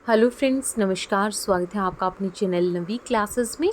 Hello friends, नमस्कार। स्वागत है आपका अपने चैनल नवी क्लासेस में।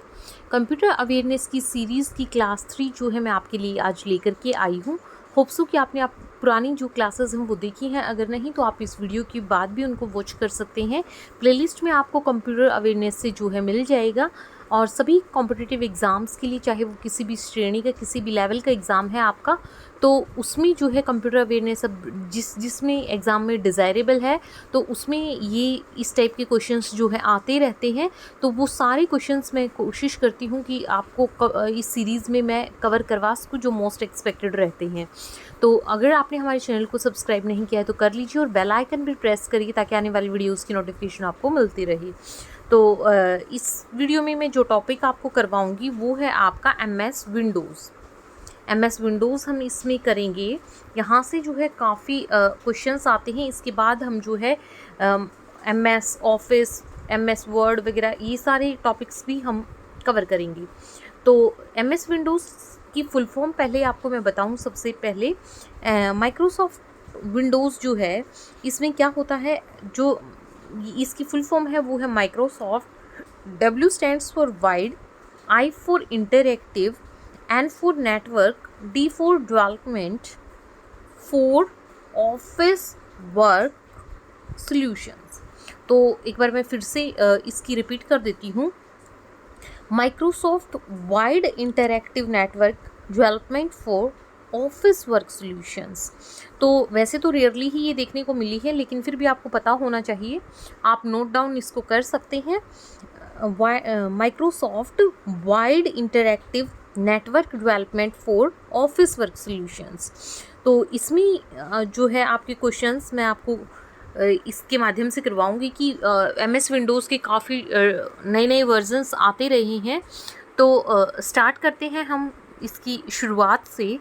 कंप्यूटर अवेयरनेस की सीरीज़ की क्लास 3 जो है मैं आपके लिए आज लेकर के आई हूँ। होप्सो कि आपने पुरानी जो क्लासेस हैं वो देखी हैं। अगर नहीं तो आप इस वीडियो के बाद भी उनको वॉच कर सकते हैं। प्लेलिस्ट में आपको कंप्यूटर अवेयरनेस से जो है मिल जाएगा। और सभी कॉम्पिटिटिव एग्ज़ाम्स के लिए, चाहे वो किसी भी श्रेणी का किसी भी लेवल का एग्ज़ाम है आपका, तो उसमें जो है कंप्यूटर अवेयरनेस अब जिसमें एग्ज़ाम में डिज़ायरेबल है, तो उसमें ये इस टाइप के क्वेश्चंस जो है आते रहते हैं। तो वो सारे क्वेश्चंस मैं कोशिश करती हूँ कि आपको इस सीरीज़ में मैं कवर करवा सकूँ जो मोस्ट एक्सपेक्टेड रहते हैं। तो अगर आपने हमारे चैनल को सब्सक्राइब नहीं किया है तो कर लीजिए और बेल आइकन भी प्रेस करिए ताकि आने वाली वीडियोज़ की नोटिफिकेशन आपको मिलती रहे। तो इस वीडियो में मैं जो टॉपिक आपको करवाऊँगी वो है आपका एम एस विंडोज़ हम इसमें करेंगे। यहाँ से जो है काफ़ी क्वेश्चंस आते हैं। इसके बाद हम जो है M S office, M S Word वगैरह ये सारे टॉपिक्स भी हम कवर करेंगे। तो एम एस विंडोज़ की फुल फॉर्म पहले आपको मैं बताऊँ। सबसे पहले माइक्रोसॉफ्ट विंडोज़ जो है इसमें क्या होता है, जो इसकी फुल फॉर्म है वो है Microsoft. W stands for wide, I for interactive, N for network, D for development, for office work solutions. तो एक बार मैं फिर से इसकी रिपीट कर देती हूँ। Microsoft wide interactive network development for office work solutions. तो वैसे तो रेयरली ही ये देखने को मिली है, लेकिन फिर भी आपको पता होना चाहिए। आप नोट डाउन इसको कर सकते हैं। Microsoft wide interactive network development for office work solutions. तो इसमें जो है आपके क्वेश्चंस मैं आपको इसके माध्यम से करवाऊंगी कि एम एस विंडोज़ के काफ़ी नए नए वर्जन्स आते रहे हैं। तो स्टार्ट करते हैं हम इसकी शुरुआत से।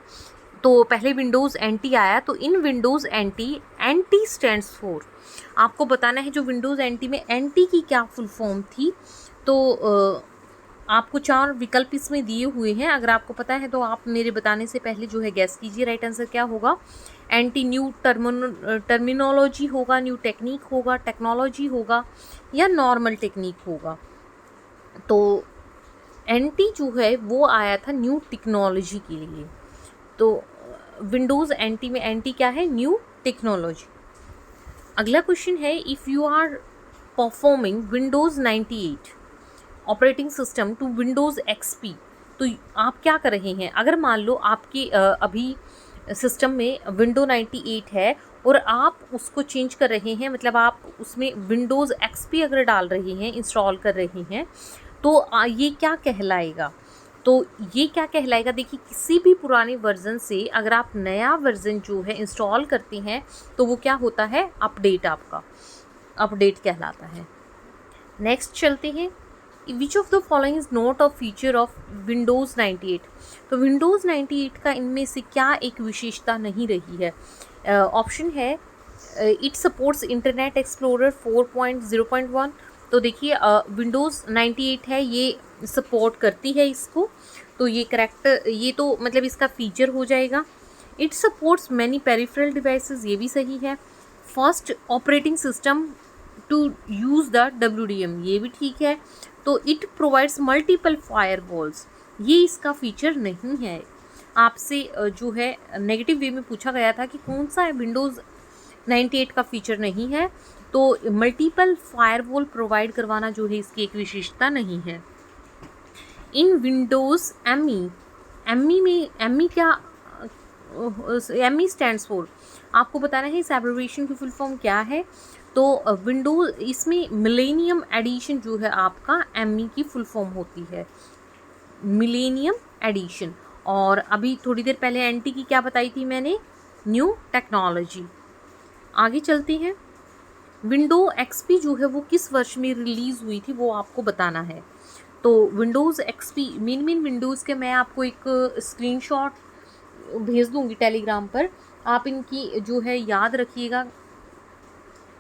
तो पहले विंडोज़ NT आया। तो इन विंडोज़ NT स्टैंड्स फॉर, आपको बताना है जो विंडोज़ NT में NT की क्या फुल फॉर्म थी। तो आपको 4 विकल्प इसमें दिए हुए हैं। अगर आपको पता है तो आप मेरे बताने से पहले जो है गैस कीजिए राइट आंसर क्या होगा। NT न्यू टर्मिनोलॉजी होगा, न्यू टेक्निक होगा, टेक्नोलॉजी होगा या नॉर्मल टेक्निक होगा। तो NT जो है वो आया था न्यू टेक्नोलॉजी के लिए। तो विंडोज़ NT में NT क्या है? New technology. अगला क्वेश्चन है, if you are performing Windows 98 operating system to Windows XP, तो आप क्या कर रहे हैं? अगर मान लो आपके अभी सिस्टम में विंडो 98 है और आप उसको चेंज कर रहे हैं, मतलब आप उसमें विंडोज़ XP अगर डाल रहे हैं, इंस्टॉल कर रहे हैं, तो ये क्या कहलाएगा? तो ये क्या कहलाएगा, देखिए किसी भी पुराने वर्जन से अगर आप नया वर्जन जो है इंस्टॉल करते हैं तो वो क्या होता है? अपडेट, आपका अपडेट कहलाता है। नेक्स्ट चलते हैं, विच of the following is not a feature of Windows 98। तो विंडोज़ 98 का इनमें से क्या एक विशेषता नहीं रही है? ऑप्शन है, इट सपोर्ट्स इंटरनेट एक्सप्लोरर 4.0.1। तो देखिए विंडोज़ 98 है, ये सपोर्ट करती है इसको, तो ये करेक्ट, ये तो मतलब इसका फीचर हो जाएगा। It supports many peripheral devices, ये भी सही है। First operating system to use the WDM, ये भी ठीक है। तो इट प्रोवाइड्स मल्टीपल फायरवॉल्स, ये इसका फीचर नहीं है। आपसे जो है नेगेटिव वे में पूछा गया था कि कौन सा विंडोज़ 98 का फीचर नहीं है, तो मल्टीपल फायरवॉल प्रोवाइड करवाना जो है इसकी एक विशेषता नहीं है। इन विंडोज़ ME में ME क्या, ME स्टैंड्स फॉर, आपको बताना है इस एब्रिविएशन की फुल फॉर्म क्या है। तो विंडोज़ इसमें मिलेनियम एडिशन जो है आपका ME की फुल फॉर्म होती है, मिलेनियम एडिशन। और अभी थोड़ी देर पहले NT की क्या बताई थी मैंने? New technology. आगे चलते हैं, विंडो XP जो है वो किस वर्ष में रिलीज़ हुई थी वो आपको बताना है। तो विंडोज़ XP मेन विंडोज़ के मैं आपको एक स्क्रीनशॉट भेज दूंगी टेलीग्राम पर, आप इनकी जो है याद रखिएगा।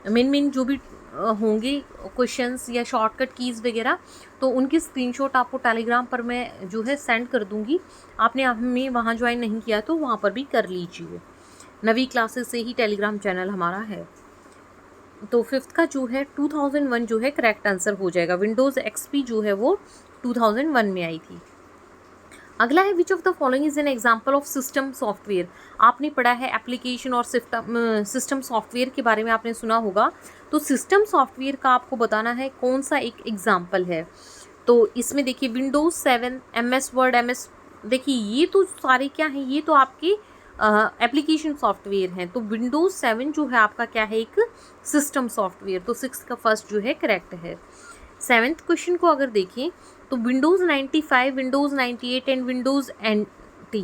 मेन जो भी होंगे क्वेश्चंस या शॉर्टकट कीज़ वगैरह, तो उनकी स्क्रीनशॉट आपको टेलीग्राम पर मैं जो है सेंड कर दूंगी। आपने हमें वहाँ ज्वाइन नहीं किया तो वहाँ पर भी कर लीजिए। नवी क्लासेस से ही टेलीग्राम चैनल हमारा है। तो फिफ्थ का जो है 2001 जो है करेक्ट आंसर हो जाएगा। विंडोज़ एक्सपी जो है वो 2001 में आई थी। अगला है which of the following is an example of system software. आपने पढ़ा है एप्लीकेशन और सिस्टम सॉफ्टवेयर के बारे में आपने सुना होगा, तो सिस्टम सॉफ्टवेयर का आपको बताना है कौन सा एक एग्जाम्पल है। तो इसमें देखिए विंडोज़ 7, MS वर्ड, MS, देखिए ये तो सारे क्या हैं, ये तो आपके एप्लीकेशन सॉफ्टवेयर हैं। तो विंडोज़ 7 जो है आपका क्या है, एक सिस्टम सॉफ्टवेयर। तो 6 का फर्स्ट जो है करेक्ट है। 7th क्वेश्चन को अगर देखें तो Windows 95, Windows 98 and Windows NT,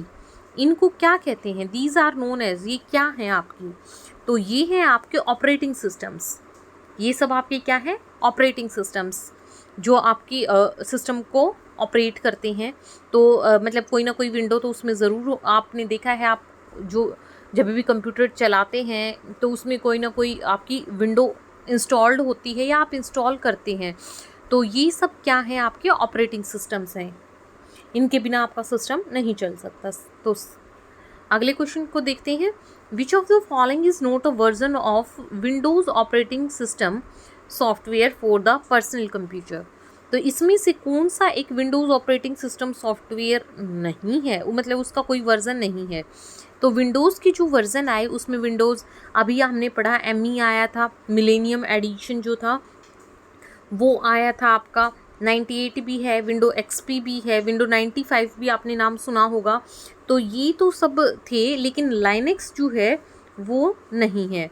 इनको क्या कहते हैं? दीज आर नोन एज, ये क्या हैं आपकी? तो ये हैं आपके ऑपरेटिंग सिस्टम्स। ये सब आपके क्या है? ऑपरेटिंग सिस्टम्स, जो आपकी सिस्टम को ऑपरेट करते हैं। तो मतलब कोई ना कोई विंडो तो उसमें ज़रूर आपने देखा है, आप जो जब भी कंप्यूटर चलाते हैं तो उसमें कोई ना कोई आपकी विंडो इंस्टॉल्ड होती है या आप इंस्टॉल करते हैं। तो ये सब क्या है? आपके ऑपरेटिंग सिस्टम्स हैं, इनके बिना आपका सिस्टम नहीं चल सकता। तो अगले क्वेश्चन को देखते हैं। विच of the following is not a version of Windows operating system software for the personal computer. तो इसमें से कौन सा एक विंडोज़ ऑपरेटिंग सिस्टम सॉफ्टवेयर नहीं है, मतलब उसका कोई वर्जन नहीं है। तो विंडोज़ की जो वर्जन आए उसमें विंडोज़ अभी हमने पढ़ा ME आया था, मिलेनियम एडिशन जो था वो आया था आपका, 98 भी है, विंडो XP भी है, विंडो 95 भी आपने नाम सुना होगा। तो ये तो सब थे, लेकिन लाइनेक्स जो है वो नहीं है।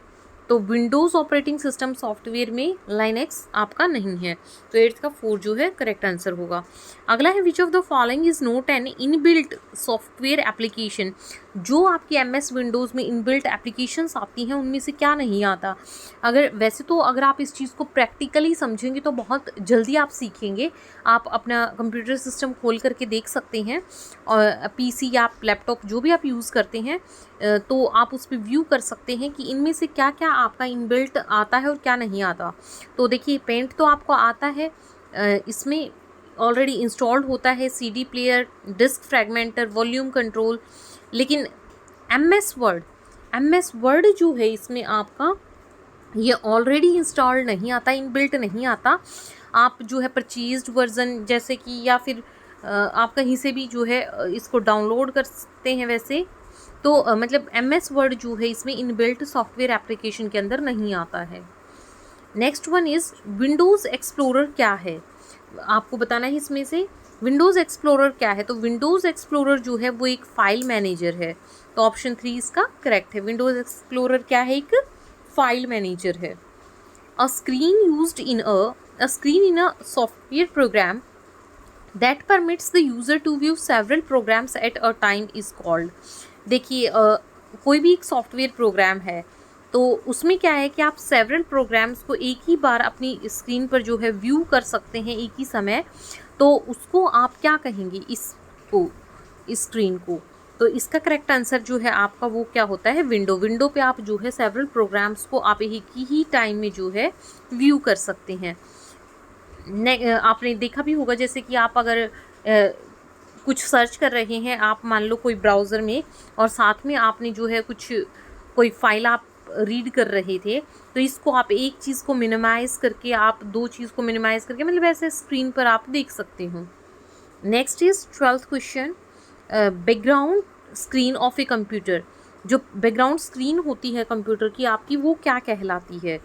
तो विंडोज़ ऑपरेटिंग सिस्टम सॉफ्टवेयर में लाइनेक्स आपका नहीं है। तो 8th का 4 जो है करेक्ट आंसर होगा। अगला है which of the following is not an inbuilt software application. जो आपकी MS विंडोज़ में इनबिल्ट एप्लीकेशंस आती हैं उनमें से क्या नहीं आता। अगर वैसे तो अगर आप इस चीज़ को प्रैक्टिकली समझेंगे तो बहुत जल्दी आप सीखेंगे। आप अपना कंप्यूटर सिस्टम खोल करके देख सकते हैं, और PC या लैपटॉप जो भी आप यूज़ करते हैं, तो आप उस पर व्यू कर सकते हैं कि इनमें से क्या क्या आपका इनबिल्ट आता है और क्या नहीं आता। तो देखिए पेंट तो आपको आता है, इसमें ऑलरेडी इंस्टॉल्ड होता है, CD player, disk fragmenter, volume control. लेकिन MS वर्ड जो है इसमें आपका ये ऑलरेडी इंस्टॉल्ड नहीं आता, इनबिल्ट नहीं आता। आप जो है परचेज्ड वर्जन जैसे कि, या फिर आप कहीं से भी जो है इसको डाउनलोड कर सकते हैं वैसे। तो मतलब MS वर्ड जो है इसमें इनबिल्ट सॉफ्टवेयर एप्लीकेशन के अंदर नहीं आता है। Next one is Windows explorer क्या है, आपको बताना है इसमें से विंडोज़ एक्सप्लोरर क्या है। तो विंडोज़ एक्सप्लोरर जो है वो एक फाइल मैनेजर है। तो ऑप्शन 3 इसका करेक्ट है। विंडोज़ एक्सप्लोरर क्या है? एक फाइल मैनेजर है। A screen used in a software program that permits the user to view several programs at a time is called। देखिए कोई भी एक सॉफ्टवेयर प्रोग्राम है तो उसमें क्या है कि आप सेवरल प्रोग्राम्स को एक ही बार अपनी स्क्रीन पर जो है व्यू कर सकते हैं एक ही समय। तो उसको आप क्या कहेंगे, इसको, इस स्क्रीन को? तो इसका करेक्ट आंसर जो है आपका वो क्या होता है? विंडो पे आप जो है सेवरल प्रोग्राम्स को आप एक ही टाइम में जो है व्यू कर सकते हैं। आपने देखा भी होगा जैसे कि आप अगर कुछ सर्च कर रहे हैं, आप मान लो कोई ब्राउज़र में, और साथ में आपने जो है कोई फाइल आप रीड कर रहे थे, तो इसको आप एक चीज़ को मिनिमाइज़ करके, आप दो चीज़ को मिनिमाइज़ करके, मतलब ऐसे स्क्रीन पर आप देख सकते हो। Next is 12th question. Background screen of a computer, जो बैकग्राउंड स्क्रीन होती है कंप्यूटर की आपकी, वो क्या कहलाती है?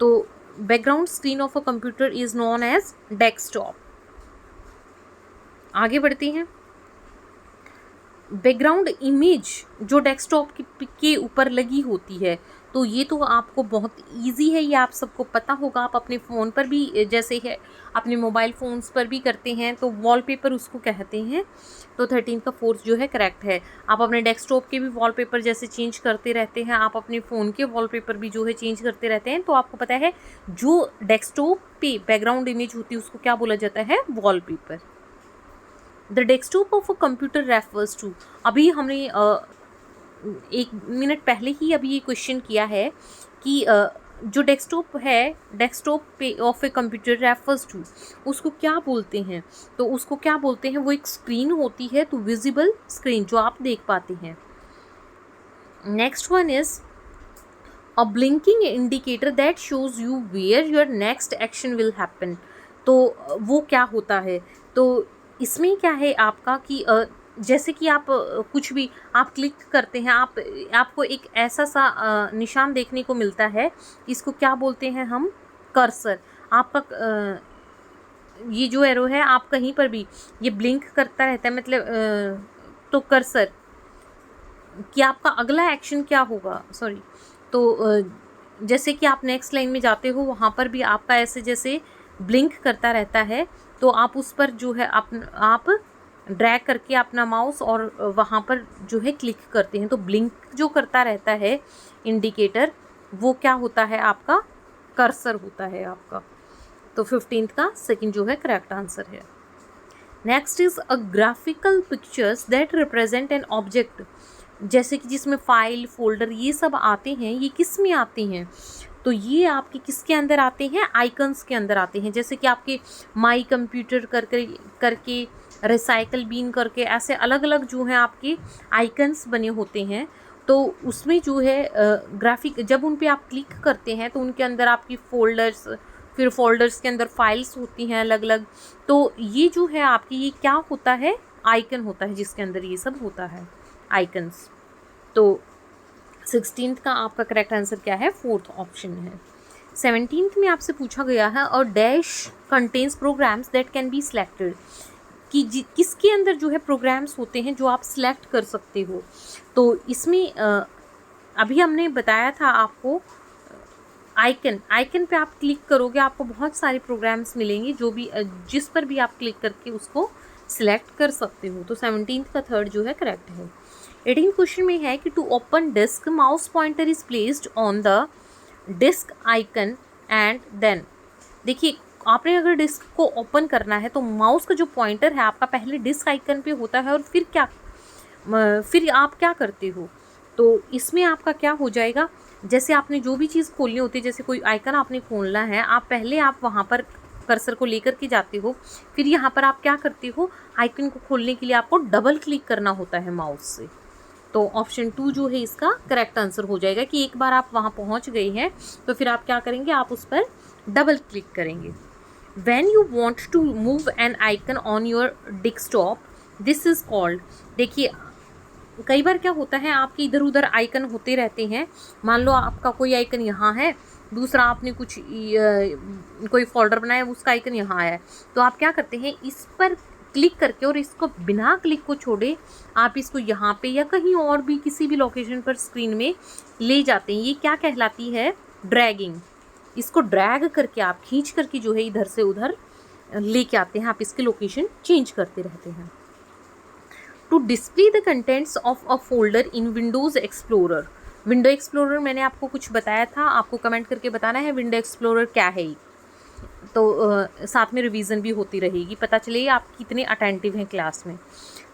तो background screen of a computer is known as desktop. आगे बढ़ते हैं। बैकग्राउंड इमेज जो डेस्कटॉप के ऊपर लगी होती है, तो ये तो आपको बहुत इजी है, ये आप सबको पता होगा। आप अपने फ़ोन पर भी, जैसे है अपने मोबाइल फ़ोन्स पर भी करते हैं, तो वॉलपेपर उसको कहते हैं। तो 13 का 4 जो है करेक्ट है। आप अपने डेस्कटॉप के भी वॉलपेपर जैसे चेंज करते रहते हैं, आप अपने फ़ोन के वॉलपेपर भी जो है चेंज करते रहते हैं। तो आपको पता है जो डेस्कटॉप पे बैकग्राउंड इमेज होती है उसको क्या बोला जाता है? Wallpaper. The desktop of a computer refers to, अभी हमने 1 मिनट पहले ही अभी ये क्वेश्चन किया है कि जो डेस्कटॉप है, डेस्कटॉप पे of a computer refers to, उसको क्या बोलते हैं? तो उसको क्या बोलते हैं? वो एक स्क्रीन होती है, तो विजिबल स्क्रीन जो आप देख पाते हैं। Next one is a blinking indicator that shows you where your next action will happen. तो वो क्या होता है, तो इसमें क्या है आपका कि जैसे कि आप कुछ भी आप क्लिक करते हैं, आपको एक ऐसा सा निशान देखने को मिलता है, इसको क्या बोलते हैं हम, कर्सर। आपका ये जो एरो है, आप कहीं पर भी ये ब्लिंक करता रहता है, मतलब तो कर्सर कि आपका अगला एक्शन क्या होगा, सॉरी, तो जैसे कि आप नेक्स्ट लाइन में जाते हो, वहाँ पर भी आपका ऐसे जैसे ब्लिंक करता रहता है, तो आप उस पर जो है आप ड्रैग करके अपना माउस और वहाँ पर जो है क्लिक करते हैं, तो ब्लिंक जो करता रहता है इंडिकेटर, वो क्या होता है, आपका कर्सर होता है आपका। तो 15th का सेकंड जो है करेक्ट आंसर है। Next is a graphical pictures that represent an object, जैसे कि जिसमें फाइल, फोल्डर ये सब आते हैं, ये किस में आते हैं, तो ये आपके किसके अंदर आते हैं, आइकन्स के अंदर आते हैं। जैसे कि आपके माई कंप्यूटर करके रिसाइकल बीन करके ऐसे अलग अलग जो हैं आपके आइकन्स बने होते हैं, तो उसमें जो है ग्राफिक, जब उन पे आप क्लिक करते हैं तो उनके अंदर आपकी फोल्डर्स, फिर फोल्डर्स के अंदर फाइल्स होती हैं अलग अलग, तो ये जो है आपकी ये क्या होता है, आइकन होता है, जिसके अंदर ये सब होता है, आइकन्स। तो 16th का आपका करेक्ट आंसर क्या है, 4th ऑप्शन है। 17th में आपसे पूछा गया है और dash contains programmes that can be selected, कि किसके अंदर जो है प्रोग्राम्स होते हैं जो आप सिलेक्ट कर सकते हो। तो इसमें अभी हमने बताया था आपको, आइकन पे आप क्लिक करोगे, आपको बहुत सारे प्रोग्राम्स मिलेंगे, जो भी जिस पर भी आप क्लिक करके उसको सिलेक्ट कर सकते हो। तो 17th का थर्ड जो है करेक्ट है। 18th क्वेश्चन में है कि to open disk mouse pointer is placed on the disk icon and then, देखिए आपने अगर डिस्क को ओपन करना है तो माउस का जो पॉइंटर है आपका पहले डिस्क आइकन पे होता है, और फिर आप क्या करते हो, तो इसमें आपका क्या हो जाएगा, जैसे आपने जो भी चीज़ खोलनी होती है, जैसे कोई आइकन आपने खोलना है, आप वहाँ पर कर्सर को लेकर के जाते हो, फिर यहाँ पर आप क्या करते हो, आइकन को खोलने के लिए आपको डबल क्लिक करना होता है माउस से। तो ऑप्शन 2 जो है इसका करेक्ट आंसर हो जाएगा, कि एक बार आप वहाँ पहुँच गए हैं तो फिर आप क्या करेंगे, आप उस पर डबल क्लिक करेंगे। When you want to move an icon on your desktop, this is called, देखिए कई बार क्या होता है, आपके इधर उधर आइकन होते रहते हैं, मान लो आपका कोई आइकन यहाँ है, दूसरा आपने कोई फोल्डर बनाया, उसका आइकन यहाँ आया है, तो आप क्या करते हैं, इस पर क्लिक करके, और इसको बिना क्लिक को छोड़े आप इसको यहाँ पे या कहीं और भी किसी भी लोकेशन पर स्क्रीन में ले जाते हैं। ये क्या कहलाती है, ड्रैगिंग। इसको ड्रैग करके आप खींच करके जो है इधर से उधर लेके आते हैं, आप इसकी लोकेशन चेंज करते रहते हैं। To display the contents of a folder in Windows Explorer, window Explorer मैंने आपको कुछ बताया था, आपको कमेंट करके बताना है विंडो एक्सप्लोरर क्या है, तो साथ में रिवीजन भी होती रहेगी, पता चले आप कितने अटेंटिव हैं क्लास में।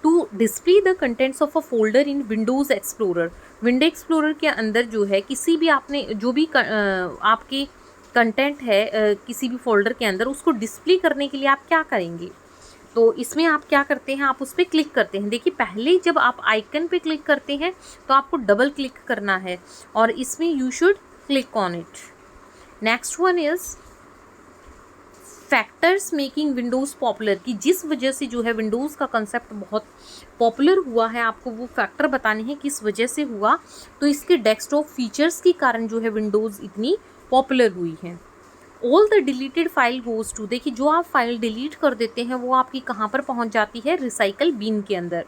To display the contents of a folder in Windows Explorer, window Explorer के अंदर जो है किसी भी आपने जो भी आपके कंटेंट है किसी भी फोल्डर के अंदर, उसको डिस्प्ले करने के लिए आप क्या करेंगे, तो इसमें आप क्या करते हैं, आप उस पर क्लिक करते हैं। देखिए पहले जब आप आइकन पे क्लिक करते हैं तो आपको डबल क्लिक करना है, और इसमें you should click on it. Next one is factors making Windows popular, कि जिस वजह से जो है विंडोज़ का कंसेप्ट बहुत पॉपुलर हुआ है, आपको वो फैक्टर बताने हैं किस वजह से हुआ, तो इसके डेस्कटॉप फीचर्स के कारण जो है विंडोज़ इतनी पॉपुलर हुई है। All the deleted file goes to, देखिए जो आप फाइल डिलीट कर देते हैं वो आपकी कहाँ पर पहुँच जाती है, रिसाइकल बीन के अंदर,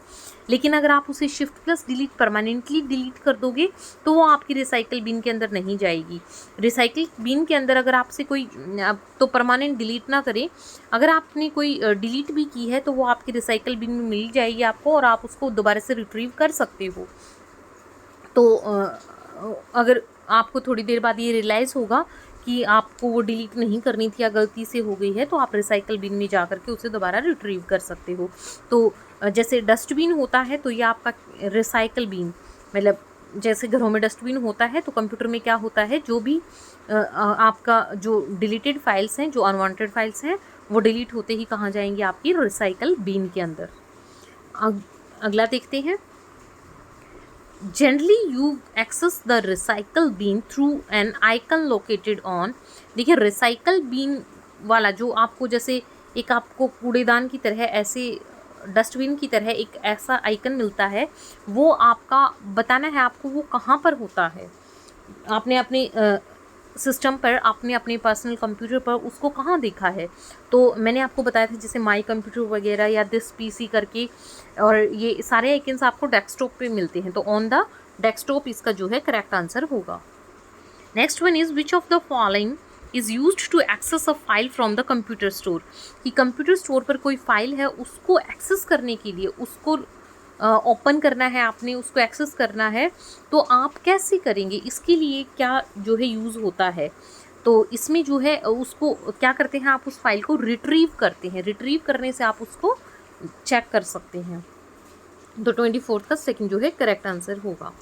लेकिन अगर आप उसे shift plus delete permanently delete कर दोगे तो वो आपकी रिसाइकल बीन के अंदर नहीं जाएगी। रिसाइकल बीन के अंदर अगर आपसे कोई तो परमानेंट डिलीट ना करें, अगर आपने कोई डिलीट भी की है तो वो आपकी रिसाइकल बीन में मिल जाएगी आपको, और आप उसको दोबारा से रिट्रीव कर सकते हो। तो अगर आपको थोड़ी देर बाद ये रियलाइज़ होगा कि आपको वो डिलीट नहीं करनी थी या गलती से हो गई है, तो आप रिसाइकल बिन में जा करके उसे दोबारा रिट्रीव कर सकते हो। तो जैसे डस्टबिन होता है तो ये आपका रिसाइकल बिन, मतलब जैसे घरों में डस्टबिन होता है तो कंप्यूटर में क्या होता है, जो भी आपका जो डिलीटेड फाइल्स हैं, जो अनवांटेड फाइल्स हैं, वो डिलीट होते ही कहाँ जाएंगी, आपकी रिसाइकल बिन के अंदर। अगला देखते हैं, generally you access the recycle bin through an icon located on. देखिए रिसाइकल बीन वाला जो आपको जैसे एक आपको कूड़ेदान की तरह ऐसे डस्टबिन की तरह एक ऐसा आइकन मिलता है, वो आपका बताना है आपको वो कहाँ पर होता है। आपने अपने सिस्टम पर, आपने अपने पर्सनल कंप्यूटर पर उसको कहाँ देखा है। तो मैंने आपको बताया था जैसे माई कंप्यूटर वगैरह या दिस पीसी करके, और ये सारे आइकन्स आपको डेस्कटॉप पे मिलते हैं। तो ऑन द डेस्कटॉप इसका जो है करेक्ट आंसर होगा। Next one is which of the following is used to access a file from the computer store. कि कंप्यूटर स्टोर पर कोई फाइल है, उसको एक्सेस करने के लिए, उसको ओपन करना है, आपने उसको एक्सेस करना है, तो आप कैसे करेंगे, इसके लिए क्या जो है यूज़ होता है। तो इसमें जो है उसको क्या करते हैं, आप उस फाइल को रिट्रीव करते हैं। रिट्रीव करने से आप उसको चेक कर सकते हैं। तो 24 का सेकंड जो है करेक्ट आंसर होगा।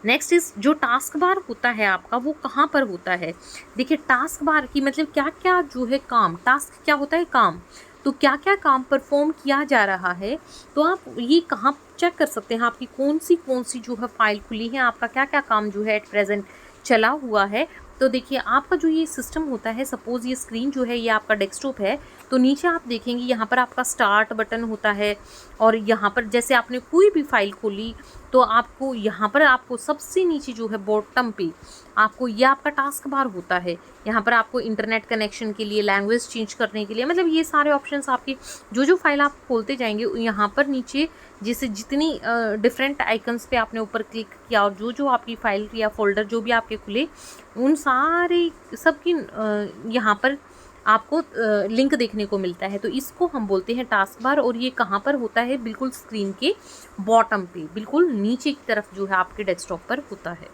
नेक्स्ट इज जो टास्क बार होता है आपका वो कहाँ पर होता है। देखिए टास्क बार की मतलब क्या क्या जो है काम, टास्क क्या होता है काम, तो क्या क्या काम परफॉर्म किया जा रहा है, तो आप ये कहाँ चेक कर सकते हैं आपकी कौन सी जो है फाइल खुली है, आपका क्या क्या काम जो है एट प्रेजेंट चला हुआ है। तो देखिए आपका जो ये सिस्टम होता है, सपोज़ ये स्क्रीन जो है ये आपका डेस्कटॉप है, तो नीचे आप देखेंगे यहाँ पर आपका स्टार्ट बटन होता है, और यहाँ पर जैसे आपने कोई भी फाइल खोली तो आपको यहाँ पर आपको सबसे नीचे जो है बॉटम पे आपको ये आपका टास्क बार होता है। यहाँ पर आपको इंटरनेट कनेक्शन के लिए, लैंग्वेज चेंज करने के लिए, मतलब ये सारे ऑप्शंस आपके जो फाइल आप खोलते जाएंगे यहाँ पर नीचे जैसे जितनी डिफरेंट आइकन्स पे आपने ऊपर क्लिक किया और जो आपकी फाइल या फोल्डर जो भी आपके खुले, उन सारे सबकी यहाँ पर आपको लिंक देखने को मिलता है। तो इसको हम बोलते हैं टास्क बार, और ये कहाँ पर होता है, बिल्कुल स्क्रीन के बॉटम पे, बिल्कुल नीचे की तरफ जो है आपके डेस्कटॉप पर होता है।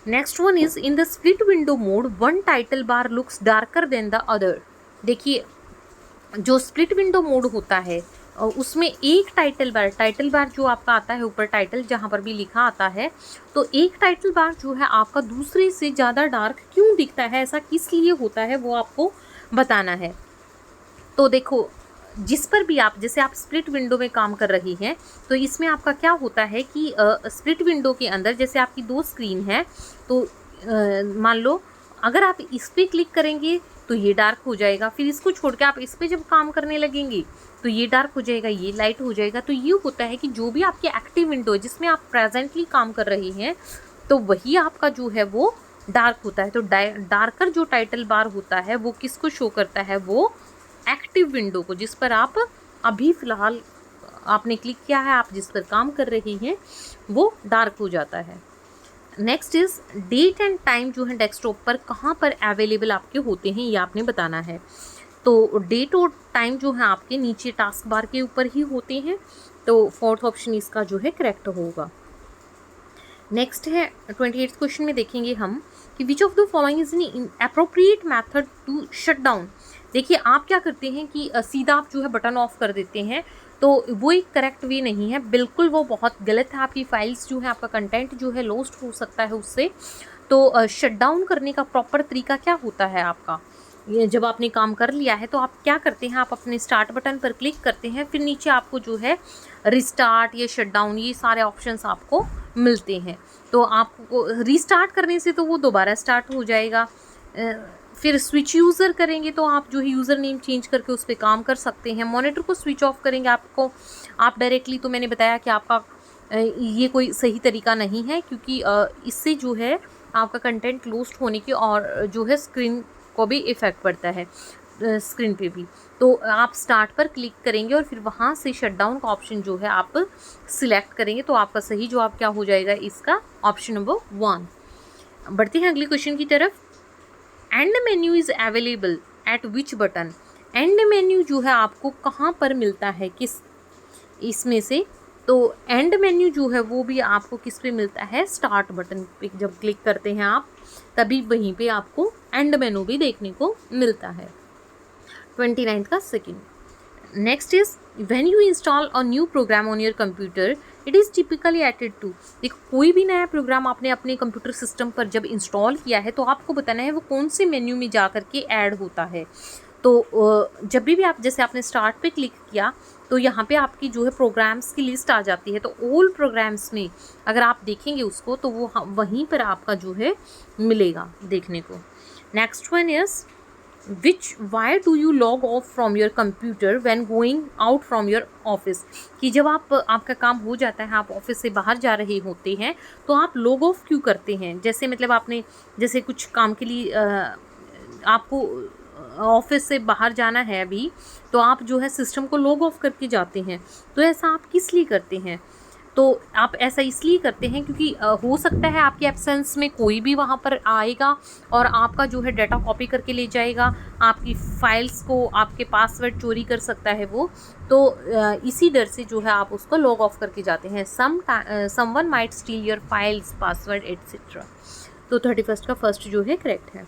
Next one is in the split window mode one title bar looks darker then the other. देखिए जो स्प्लिट विंडो मोड होता है उसमें एक टाइटल बार जो आपका आता है ऊपर टाइटल जहाँ पर भी लिखा आता है, तो एक टाइटल बार जो है आपका दूसरे से ज़्यादा डार्क क्यों दिखता है, ऐसा किस लिए होता है, वो आपको बताना है। तो देखो जिस पर भी आप, जैसे आप स्प्लिट विंडो में काम कर रही हैं, तो इसमें आपका क्या होता है कि स्प्लिट विंडो के अंदर जैसे आपकी दो स्क्रीन है, तो मान लो अगर आप इस पर क्लिक करेंगे तो ये डार्क हो जाएगा, फिर इसको छोड़ के आप इस पर जब काम करने लगेंगे तो ये डार्क हो जाएगा, ये लाइट हो जाएगा। तो ये होता है कि जो भी आपकी एक्टिव विंडो है जिसमें आप प्रेजेंटली काम कर रही हैं, तो वही आपका जो है वो डार्क होता है। तो डार्कर जो टाइटल बार होता है वो किसको शो करता है, वो एक्टिव विंडो को, जिस पर आप अभी फ़िलहाल आपने क्लिक किया है, आप जिस पर काम कर रही हैं वो डार्क हो जाता है। Next is date and time जो है डेस्कटॉप पर कहाँ पर अवेलेबल आपके होते हैं, ये आपने बताना है। तो डेट और टाइम जो है आपके नीचे टास्क बार के ऊपर ही होते हैं। तो फोर्थ ऑप्शन इसका जो है करेक्ट होगा। नेक्स्ट है 28th क्वेश्चन में देखेंगे हम कि which of the following is an appropriate method to shut down. देखिए आप क्या करते हैं कि सीधा आप जो है बटन ऑफ कर देते हैं, तो वो एक करेक्ट वे नहीं है, बिल्कुल वो बहुत गलत है। आपकी फाइल्स जो है, आपका कंटेंट जो है लॉस्ट हो सकता है उससे। तो शट डाउन करने का प्रॉपर तरीका क्या होता है आपका, ये जब आपने काम कर लिया है तो आप क्या करते हैं, आप अपने स्टार्ट बटन पर क्लिक करते हैं, फिर नीचे आपको जो है रिस्टार्ट या शट डाउन ये सारे ऑप्शंस आपको मिलते हैं। तो आपको रिस्टार्ट करने से तो वो दोबारा स्टार्ट हो जाएगा, फिर स्विच यूज़र करेंगे तो आप जो है यूज़र नेम चेंज करके उस पर काम कर सकते हैं। मॉनिटर को स्विच ऑफ करेंगे आपको आप डायरेक्टली, तो मैंने बताया कि आपका ये कोई सही तरीका नहीं है, क्योंकि इससे जो है आपका कंटेंट लॉस्ट होने की और जो है स्क्रीन को भी इफ़ेक्ट पड़ता है, स्क्रीन पे भी। तो आप स्टार्ट पर क्लिक करेंगे और फिर वहाँ से शट डाउन का ऑप्शन जो है आप सिलेक्ट करेंगे, तो आपका सही जवाब क्या हो जाएगा इसका, ऑप्शन नंबर 1। बढ़ते हैं अगले क्वेश्चन की तरफ। And menu is available at which button. And menu जो है आपको कहाँ पर मिलता है, किस इसमें से, तो एंड मेन्यू जो है वो भी आपको किस पे मिलता है, स्टार्ट बटन पे जब क्लिक करते हैं आप, तभी वहीं पे आपको एंड मेन्यू भी देखने को मिलता है। 29 का second. Next is when you install a new program on your computer it is typically added to. देखो कोई भी नया प्रोग्राम आपने अपने कंप्यूटर सिस्टम पर जब इंस्टॉल किया है तो आपको बताना है वो कौन से मेन्यू में जा कर के ऐड होता है। तो जब भी आप, जैसे आपने स्टार्ट पे क्लिक किया तो यहाँ पे आपकी जो है प्रोग्राम्स की लिस्ट आ जाती है। तो ऑल प्रोग्राम्स में अगर आप देखेंगे उसको तो वो वहीं पर आपका जो है मिलेगा देखने को। Next one is why do you log of from your computer when going out from your office, कि जब आपका काम हो जाता है, आप ऑफिस से बाहर जा रहे होते हैं तो आप लॉग ऑफ क्यों करते हैं? जैसे मतलब आपने जैसे कुछ काम के लिए आपको ऑफिस से बाहर जाना है अभी, तो आप जो है सिस्टम को लॉग ऑफ करके जाते हैं। तो ऐसा आप किस लिए करते हैं? तो आप ऐसा इसलिए करते हैं क्योंकि हो सकता है आपके एब्सेंस में कोई भी वहाँ पर आएगा और आपका जो है डाटा कॉपी करके ले जाएगा, आपकी फाइल्स को, आपके पासवर्ड चोरी कर सकता है वो। तो इसी डर से जो है आप उसको लॉग ऑफ करके जाते हैं। Someone might steel your files, password etcetera. तो 31 का फर्स्ट जो है करेक्ट है।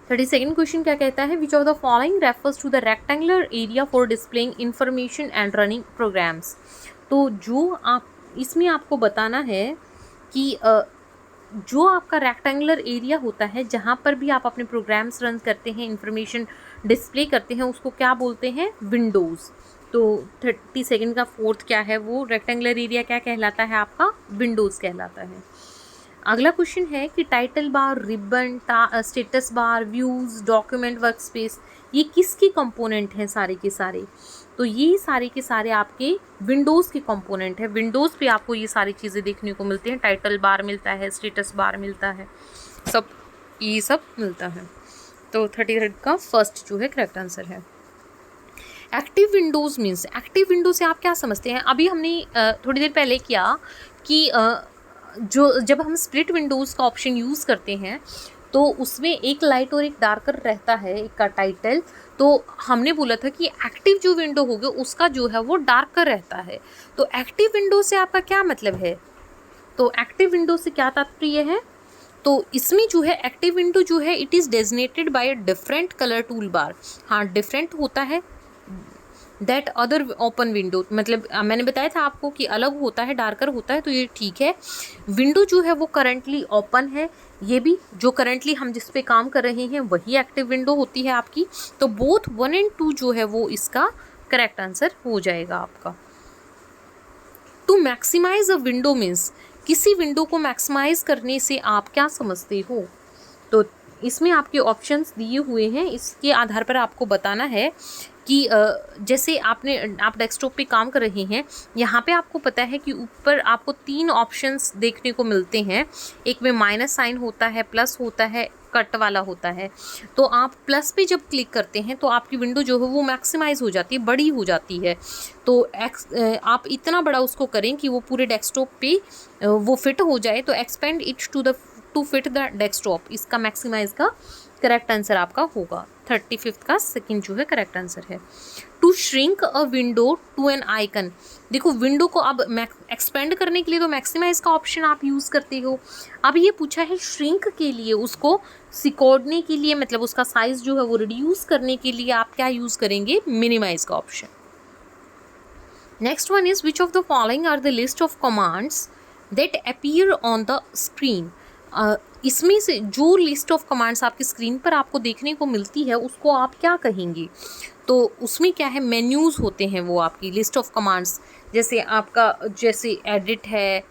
32nd क्वेश्चन क्या कहता है? Which of the following refers to the rectangular area for displaying information and running programs. तो जो आप इसमें आपको बताना है कि जो आपका रेक्टेंगुलर एरिया होता है जहाँ पर भी आप अपने प्रोग्राम्स रन करते हैं, इंफॉर्मेशन डिस्प्ले करते हैं, उसको क्या बोलते हैं? विंडोज़। तो 32nd का फोर्थ क्या है? वो रेक्टेंगुलर एरिया क्या कहलाता है? आपका विंडोज़ कहलाता है। अगला क्वेश्चन है कि title bar, ribbon, status bar, views, document, work space, ये किसके कंपोनेंट हैं सारे के सारे? तो ये सारे के सारे आपके विंडोज़ के कंपोनेंट है। विंडोज़ पे आपको ये सारी चीज़ें देखने को मिलती हैं। टाइटल बार मिलता है, स्टेटस बार मिलता है, ये सब मिलता है। तो 33 का फर्स्ट जो है करेक्ट आंसर है। Active Windows means, active window से आप क्या समझते हैं? अभी हमने थोड़ी देर पहले किया कि जब हम स्प्लिट विंडोज़ का ऑप्शन यूज़ करते हैं तो उसमें एक लाइट और एक डार्कर रहता है, एक का टाइटल। तो हमने बोला था कि एक्टिव जो विंडो होगी उसका जो है वो डार्कर रहता है। तो एक्टिव विंडो से आपका क्या मतलब है? तो एक्टिव विंडो से क्या तात्पर्य है? तो इसमें जो है एक्टिव विंडो जो है it is designated by a different colour tool bar. हाँ, डिफरेंट होता है दैट अदर ओपन विंडो, मतलब मैंने बताया था आपको कि अलग होता है, डार्कर होता है, तो ये ठीक है। विंडो जो है वो करंटली ओपन है, ये भी जो करंटली हम जिस पे काम कर रहे हैं वही एक्टिव विंडो होती है आपकी। तो बोथ 1 और 2 जो है वो इसका करेक्ट आंसर हो जाएगा आपका। To maximise a window means, किसी विंडो को मैक्सिमाइज करने से आप क्या समझते हो? तो इसमें आपके ऑप्शंस दिए हुए हैं, इसके आधार पर आपको बताना है कि जैसे आप डेस्कटॉप पे काम कर रहे हैं, यहाँ पे आपको पता है कि ऊपर आपको 3 ऑप्शंस देखने को मिलते हैं। एक में माइनस साइन होता है, प्लस होता है, कट वाला होता है। तो आप प्लस पे जब क्लिक करते हैं तो आपकी विंडो जो है वो मैक्सिमाइज हो जाती है, बड़ी हो जाती है। तो आप इतना बड़ा उसको करें कि वो पूरे डेस्कटॉप पे वो फिट हो जाए। तो expand it to fit the desktop, इसका मैक्सिमाइज का करेक्ट आंसर आपका होगा। 35 का सेकंड जो है करेक्ट आंसर है। To shrink a window to an icon, देखो विंडो को अब एक्सपेंड करने के लिए तो मैक्सिमाइज का ऑप्शन आप यूज़ करते हो। अब ये पूछा है श्रिंक के लिए, उसको सिकोड़ने के लिए, मतलब उसका साइज जो है वो रिड्यूस करने के लिए आप क्या यूज़ करेंगे? मिनिमाइज का option. Next one is which of the following are the list of commands that appear on the screen. इसमें से जो लिस्ट ऑफ कमांड्स आपकी स्क्रीन पर आपको देखने को मिलती है उसको आप क्या कहेंगे? तो उसमें क्या है? मेन्यूज़ होते हैं वो आपकी लिस्ट ऑफ कमांड्स। जैसे आपका जैसे एडिट है,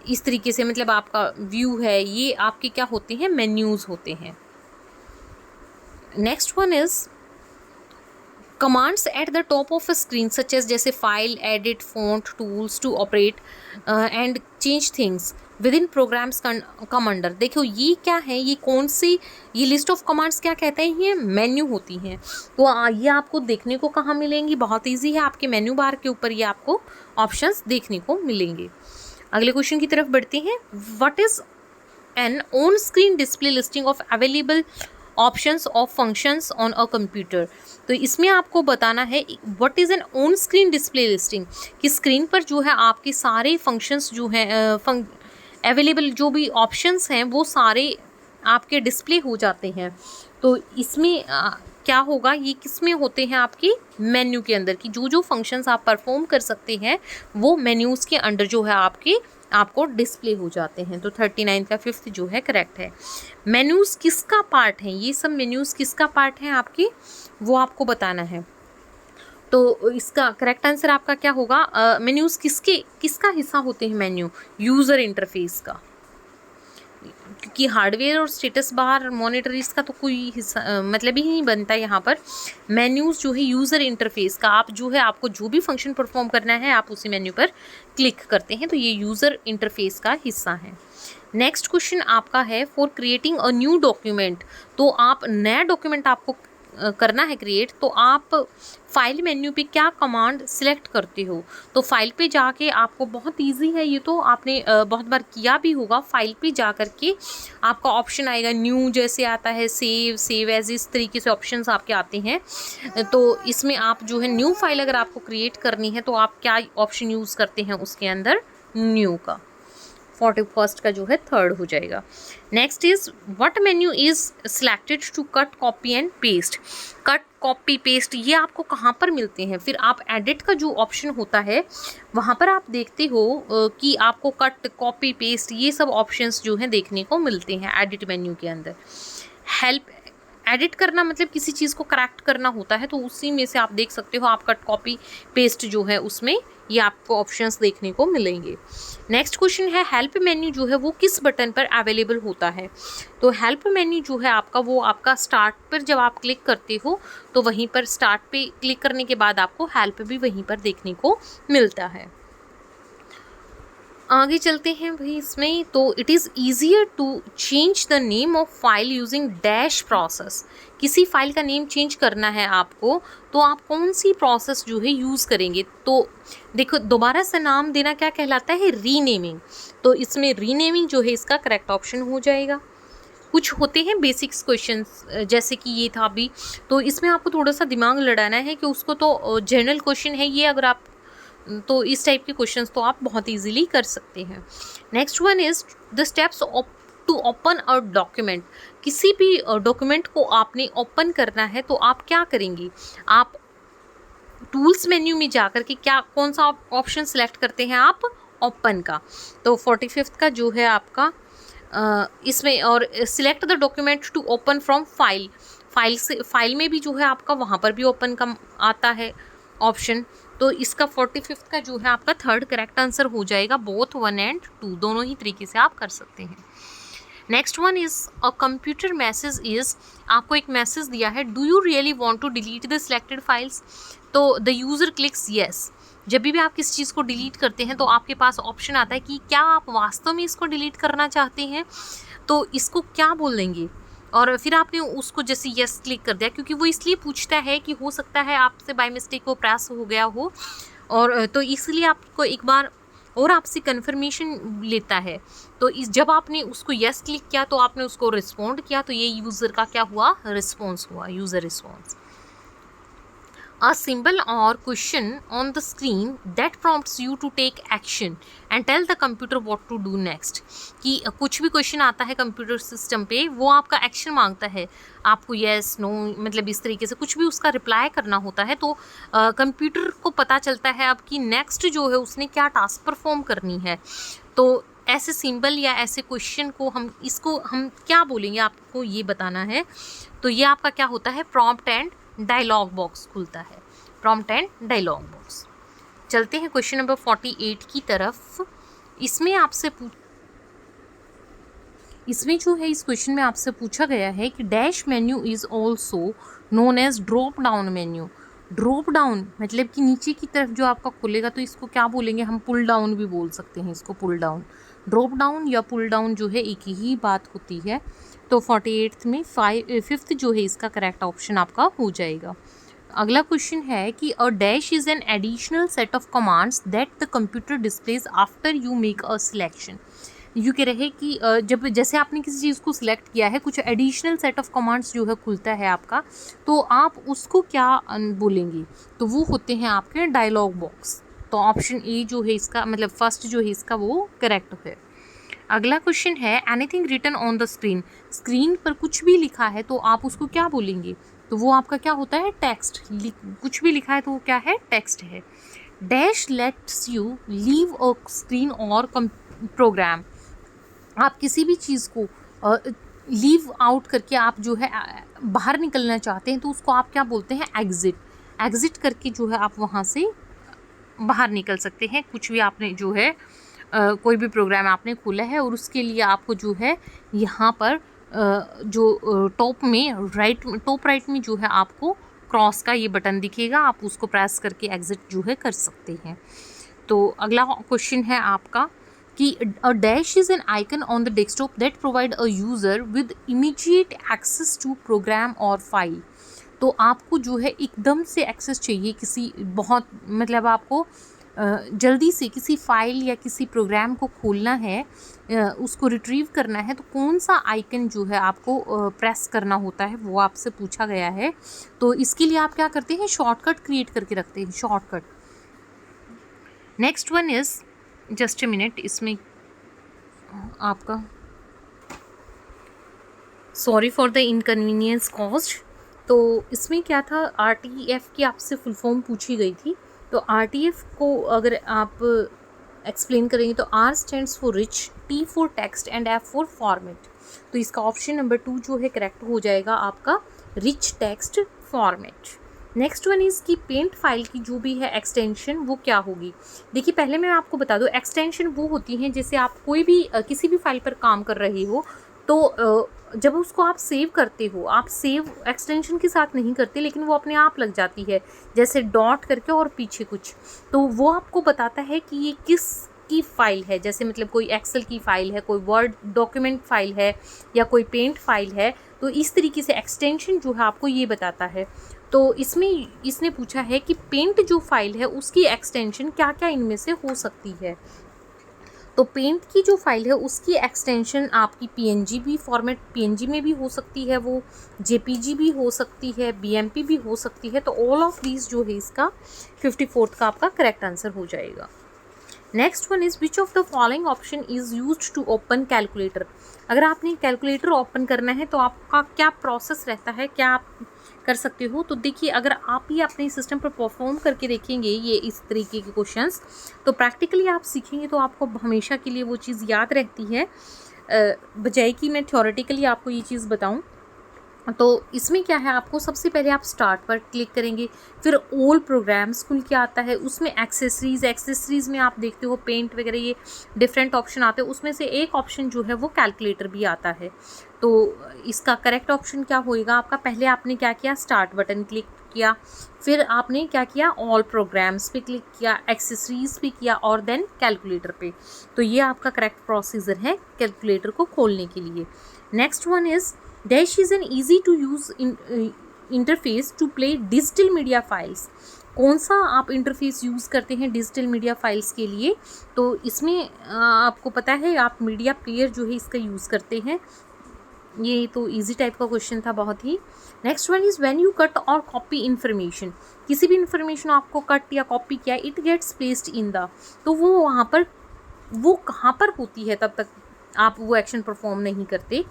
इस तरीके से, मतलब आपका व्यू है, ये आपके क्या होते हैं? मेन्यूज़ होते हैं। Next one is commands at the top of a screen such as, जैसे file, edit, font, tools to operate and change things with in programs come under. देखो ये क्या है? ये कौन सी, ये लिस्ट ऑफ कमांड्स क्या कहते हैं? ये मेन्यू होती हैं। तो ये आपको देखने को कहाँ मिलेंगी? बहुत ईजी है, आपके मेन्यू बार के ऊपर ये आपको ऑप्शंस देखने को मिलेंगे। अगले क्वेश्चन की तरफ बढ़ते हैं। What is an on screen display listing of available options of functions on a computer. तो इसमें आपको बताना है what is an on screen display listing, कि स्क्रीन पर जो है आपके सारे फंक्शंस जो हैं अवेलेबल, जो भी ऑप्शंस हैं वो सारे आपके डिस्प्ले हो जाते हैं। तो इसमें क्या होगा? ये किस में होते हैं? आपके मेन्यू के अंदर, कि जो जो फंक्शंस आप परफॉर्म कर सकते हैं वो मेन्यूज़ के अंडर जो है आपको डिस्प्ले हो जाते हैं। तो 39 का फिफ्थ जो है करेक्ट है। मेन्यूज़ किसका पार्ट है? ये सब मेन्यूज़ किसका पार्ट है आपके, वो आपको बताना है। तो इसका करेक्ट आंसर आपका क्या होगा? मेन्यूज़ किसका हिस्सा होते हैं मेन्यू? यूज़र इंटरफेस का, क्योंकि हार्डवेयर और स्टेटस बार मॉनिटर इसका तो कोई हिस्सा मतलब ही नहीं बनता यहाँ पर। मेन्यूज़ जो है यूज़र इंटरफेस का, आप जो है आपको जो भी फंक्शन परफॉर्म करना है आप उसी मेन्यू पर क्लिक करते हैं, तो ये यूज़र इंटरफेस का हिस्सा है। नेक्स्ट क्वेश्चन आपका है for creating a new document. तो आप नया डॉक्यूमेंट आपको करना है क्रिएट, तो आप फाइल मेन्यू पे क्या कमांड सिलेक्ट करते हो? तो फाइल पे जाके आपको बहुत इजी है, ये तो आपने बहुत बार किया भी होगा। फाइल पे जा कर के आपका ऑप्शन आएगा न्यू, जैसे आता है सेव एज, इस तरीके से ऑप्शंस आपके आते हैं। तो इसमें आप जो है न्यू फाइल अगर आपको क्रिएट करनी है तो आप क्या ऑप्शन यूज़ करते हैं उसके अंदर? न्यू का। 41st का जो है 3rd हो जाएगा। Next is what menu is selected to cut copy and paste. Cut copy paste ये आपको कहाँ पर मिलते हैं? फिर आप एडिट का जो ऑप्शन होता है वहाँ पर आप देखते हो कि आपको कट कॉपी पेस्ट ये सब ऑप्शंस जो हैं देखने को मिलते हैं एडिट मेन्यू के अंदर। हेल्प, एडिट करना मतलब किसी चीज़ को करेक्ट करना होता है, तो उसी में से आप देख सकते हो आप कट कॉपी पेस्ट जो है उसमें ये आपको ऑप्शंस देखने को मिलेंगे। नेक्स्ट क्वेश्चन है हेल्प मेन्यू जो है वो किस बटन पर अवेलेबल होता है? तो हेल्प मेन्यू जो है आपका वो आपका स्टार्ट पर जब आप क्लिक करते हो तो वहीं पर स्टार्ट पे क्लिक करने के बाद आपको हेल्प भी वहीं पर देखने को मिलता है। आगे चलते हैं भाई इसमें। तो it is easier to change the name of file using dash process. किसी फाइल का नेम चेंज करना है आपको तो आप कौन सी प्रोसेस जो है यूज़ करेंगे? तो देखो दोबारा से नाम देना क्या कहलाता है? रीनेमिंग। तो इसमें रीनेमिंग जो है इसका करेक्ट ऑप्शन हो जाएगा। कुछ होते हैं बेसिक्स क्वेश्चंस जैसे कि ये था अभी, तो इसमें आपको थोड़ा सा दिमाग लड़ाना है कि उसको तो जनरल क्वेश्चन है ये, अगर आप तो इस टाइप के क्वेश्चंस तो आप बहुत इजीली कर सकते हैं। Next one is the steps to open a document. किसी भी डॉक्यूमेंट को आपने ओपन करना है तो आप क्या करेंगे? आप टूल्स मेन्यू में जाकर के क्या कौन सा ऑप्शन सेलेक्ट करते हैं आप? ओपन का। तो 45th का जो है आपका इसमें, और select the document to open from file. File में भी जो है आपका वहाँ पर भी ओपन का आता है ऑप्शन। तो इसका 45th का जो है आपका 3rd करेक्ट आंसर हो जाएगा। बोथ 1 एंड 2 दोनों ही तरीके से आप कर सकते हैं। Next one is a computer message is, आपको एक मैसेज दिया है, do you really want to delete the selected files? तो द यूज़र क्लिक्स येस। जब भी आप किसी चीज़ को डिलीट करते हैं तो आपके पास ऑप्शन आता है कि क्या आप वास्तव में इसको डिलीट करना चाहते हैं, तो इसको क्या बोलेंगे? और फिर आपने उसको जैसे यस क्लिक कर दिया, क्योंकि वो इसलिए पूछता है कि हो सकता है आपसे बाय मिस्टेक वो प्रेस हो गया हो, और तो इसलिए आपको एक बार और आपसे कन्फर्मेशन लेता है। तो जब आपने उसको यस क्लिक किया तो आपने उसको रिस्पॉन्ड किया, तो ये यूज़र का क्या हुआ? रिस्पॉन्स हुआ, user response. A symbol or question on the screen that prompts you to take action and tell the computer what to do next। कि कुछ भी क्वेश्चन आता है कंप्यूटर सिस्टम पे, वो आपका एक्शन मांगता है, आपको येस नो मतलब इस तरीके से कुछ भी उसका रिप्लाई करना होता है। तो कंप्यूटर को पता चलता है अब कि नेक्स्ट जो है उसने क्या टास्क परफॉर्म करनी है। तो ऐसे सिंबल या ऐसे क्वेश्चन को इसको हम क्या बोलेंगे, आपको ये बताना है। तो ये आपका क्या होता है? प्रॉम्प्ट एंड डायलॉग बॉक्स खुलता है, प्रॉम्प्ट एंड डायलॉग बॉक्स। चलते हैं क्वेश्चन नंबर 48 की तरफ। इसमें जो है इस क्वेश्चन में आपसे पूछा गया है कि dash menu is also known as drop down menu. Drop down मतलब कि नीचे की तरफ जो आपका खुलेगा, तो इसको क्या बोलेंगे हम? पुल डाउन भी बोल सकते हैं इसको, पुल डाउन। ड्रॉप डाउन या पुल डाउन जो है एक ही बात होती है। तो 48th में 5th जो है इसका करेक्ट ऑप्शन आपका हो जाएगा। अगला क्वेश्चन है कि a dash is an additional set of commands that the computer displays after you make a selection. You कह रहे हैं कि जब जैसे आपने किसी चीज़ को सिलेक्ट किया है, कुछ एडिशनल सेट ऑफ कमांड्स जो है खुलता है आपका, तो आप उसको क्या बोलेंगे? तो वो होते हैं आपके डायलॉग बॉक्स। तो ऑप्शन ए जो है इसका मतलब फर्स्ट जो है इसका वो करेक्ट है। अगला क्वेश्चन है anything written on the screen. Screen पर कुछ भी लिखा है तो आप उसको क्या बोलेंगे? तो वो आपका क्या होता है? टेक्स्ट। कुछ भी लिखा है तो वो क्या है? टेक्स्ट है। Dash let's you leave a screen और प्रोग्राम। आप किसी भी चीज़ को लीव आउट करके आप जो है बाहर निकलना चाहते हैं तो उसको आप क्या बोलते हैं? एग्जिट। एग्जिट करके जो है आप वहाँ से बाहर निकल सकते हैं। कुछ भी आपने जो है कोई भी प्रोग्राम आपने खोला है और उसके लिए आपको जो है यहाँ पर जो टॉप राइट में जो है आपको क्रॉस का ये बटन दिखेगा, आप उसको प्रेस करके एग्जिट जो है कर सकते हैं। तो अगला क्वेश्चन है आपका कि a dash is an icon on the desktop that provide a user with immediate access to program और फाइल। तो आपको जो है एकदम से एक्सेस चाहिए किसी बहुत मतलब आपको जल्दी से किसी फाइल या किसी प्रोग्राम को खोलना है, उसको रिट्रीव करना है, तो कौन सा आइकन जो है आपको प्रेस करना होता है वो आपसे पूछा गया है। तो इसके लिए आप क्या करते हैं, शॉर्टकट क्रिएट करके रखते हैं, shortcut. Next one is just a minute, इसमें आपका sorry for the inconvenience caused. तो इसमें क्या था, RTF की आपसे फुल फॉर्म पूछी गई थी। तो RTF को अगर आप एक्सप्लेन करेंगे तो R stands for rich, T for text and F for format. तो इसका ऑप्शन नंबर 2 जो है करेक्ट हो जाएगा आपका, rich text format. Next one is कि पेंट फाइल की जो भी है एक्सटेंशन वो क्या होगी। देखिए पहले मैं आपको बता दूँ, एक्सटेंशन वो होती हैं जैसे आप कोई भी किसी भी फाइल पर काम कर रहे हो तो जब उसको आप सेव करते हो, आप सेव एक्सटेंशन के साथ नहीं करते लेकिन वो अपने आप लग जाती है, जैसे डॉट करके और पीछे कुछ, तो वो आपको बताता है कि ये किस की फाइल है। जैसे मतलब कोई एक्सेल की फाइल है, कोई वर्ड डॉक्यूमेंट फाइल है या कोई पेंट फाइल है, तो इस तरीके से एक्सटेंशन जो है आपको ये बताता है। तो इसमें इसने पूछा है कि पेंट जो फाइल है उसकी एक्सटेंशन क्या क्या इनमें से हो सकती है। तो पेंट की जो फाइल है उसकी एक्सटेंशन आपकी PNG भी फॉर्मेट, PNG में भी हो सकती है, वो JPG भी हो सकती है, BMP भी हो सकती है। तो ऑल ऑफ दीज जो है इसका 54th का आपका करेक्ट आंसर हो जाएगा। Next one is which of the following option is used to open calculator. अगर आपने कैलकुलेटर ओपन करना है तो आपका क्या प्रोसेस रहता है, क्या आप कर सकते हो। तो देखिए अगर आप ही अपने सिस्टम पर परफॉर्म करके देखेंगे ये इस तरीके के क्वेश्चंस, तो प्रैक्टिकली आप सीखेंगे तो आपको हमेशा के लिए वो चीज़ याद रहती है, बजाय कि मैं थ्योरेटिकली आपको ये चीज़ बताऊं। तो इसमें क्या है, आपको सबसे पहले आप स्टार्ट पर क्लिक करेंगे, फिर ऑल प्रोग्राम्स खुल के आता है, उसमें एक्सेसरीज़ में आप देखते हो पेंट वगैरह ये डिफरेंट ऑप्शन आते हैं, उसमें से एक ऑप्शन जो है वो कैलकुलेटर भी आता है। तो इसका करेक्ट ऑप्शन क्या होएगा आपका, पहले आपने क्या किया, स्टार्ट बटन क्लिक किया, फिर आपने क्या किया, ऑल प्रोग्राम्स पे क्लिक किया, एक्सेसरीज़ पे किया और देन कैलकुलेटर पे। तो ये आपका करेक्ट प्रोसीजर है कैलकुलेटर को खोलने के लिए। Next one is dash is an easy to use interface to play digital media files. कौन सा आप इंटरफेस यूज़ करते हैं डिजिटल मीडिया फाइल्स के लिए। तो इसमें आपको पता है आप मीडिया प्लेयर जो है इसका यूज़ करते हैं। ये तो इजी टाइप का क्वेश्चन था बहुत ही। Next one is when you cut or copy information. किसी भी इन्फॉर्मेशन आपको कट या कॉपी किया, it gets placed in the, तो वो वहाँ पर वो कहाँ पर होती है, तब तक आप वो एक्शन परफॉर्म नहीं करते।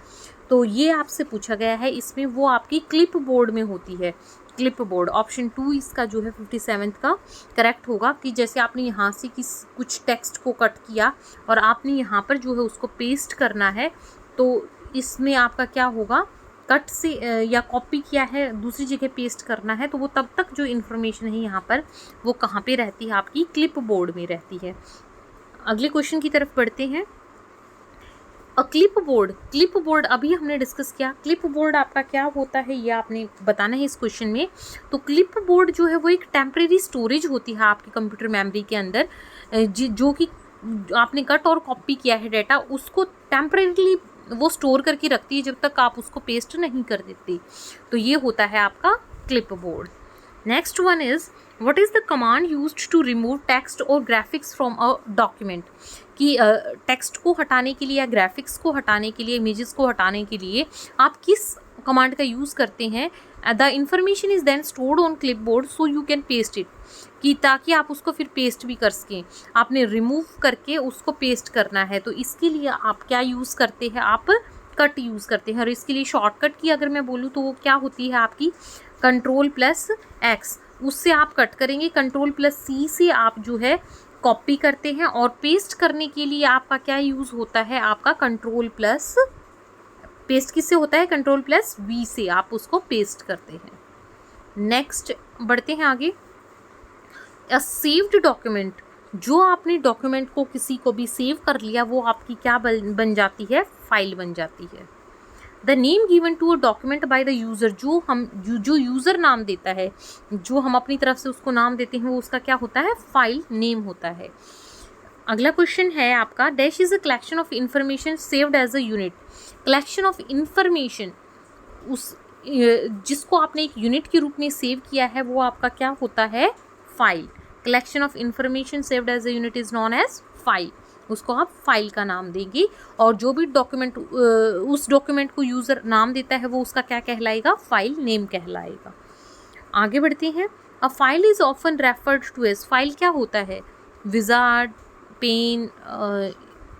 तो ये आपसे पूछा गया है, इसमें वो आपकी क्लिप बोर्ड में होती है। क्लिप बोर्ड ऑप्शन 2 इसका जो है 57th का करेक्ट होगा, कि जैसे आपने यहाँ से कुछ टेक्स्ट को कट किया और आपने यहाँ पर जो है उसको पेस्ट करना है, तो इसमें आपका क्या होगा, कट से या कॉपी किया है दूसरी जगह पेस्ट करना है, तो वो तब तक जो इन्फॉर्मेशन है यहाँ पर वो कहाँ पे रहती है, आपकी क्लिप बोर्ड में रहती है। अगले क्वेश्चन की तरफ बढ़ते हैं। क्लिप बोर्ड अभी हमने डिस्कस किया। क्लिप बोर्ड आपका क्या होता है ये आपने बताना है इस क्वेश्चन में। तो क्लिप बोर्ड जो है वो एक टेम्परेरी स्टोरेज होती है आपकी कंप्यूटर मेमोरी के अंदर, जो कि आपने कट और कॉपी किया है डाटा, उसको टेम्परेरीली वो स्टोर करके रखती है जब तक आप उसको पेस्ट नहीं कर देते। तो ये होता है आपका clipboard. Next one is what is the command used to remove text और ग्राफिक्स फ्रॉम अ डॉक्यूमेंट। कि टेक्स्ट को हटाने के लिए या ग्राफिक्स को हटाने के लिए, इमेजेस को हटाने के लिए आप किस कमांड का यूज़ करते हैं। The information is then stored on clipboard so you can paste it, कि ताकि आप उसको फिर पेस्ट भी कर सकें। आपने रिमूव करके उसको पेस्ट करना है, तो इसके लिए आप क्या यूज़ करते हैं, आप कट यूज़ करते हैं। और इसके लिए शॉर्टकट की अगर मैं बोलूँ तो वो क्या होती है आपकी Ctrl+X, उससे आप कट करेंगे, Ctrl+C से आप जो है कॉपी करते हैं, और पेस्ट करने के लिए आपका क्या यूज़ होता है, आपका पेस्ट किससे होता है, Ctrl+V से आप उसको पेस्ट करते हैं। नेक्स्ट बढ़ते हैं आगे। अ सेव्ड डॉक्यूमेंट, जो आपने डॉक्यूमेंट को किसी को भी सेव कर लिया वो आपकी क्या बन जाती है, फाइल बन जाती है। The name given to a document by the user, जो यूज़र नाम देता है, जो हम अपनी तरफ से उसको नाम देते हैं, वो उसका क्या होता है, फाइल नेम होता है। अगला क्वेश्चन है आपका, dash is a collection of information saved as a unit. Collection of information, उस जिसको आपने एक यूनिट के रूप में सेव किया है वो आपका क्या होता है, file. Collection of information saved as a unit is known as file, उसको आप फाइल का नाम देंगे। और जो भी डॉक्यूमेंट उस डॉक्यूमेंट को यूज़र नाम देता है वो उसका क्या कहलाएगा, फाइल नेम कहलाएगा। आगे बढ़ते हैं। A file is often referred to as, file क्या होता है, विजार्ड, पेन,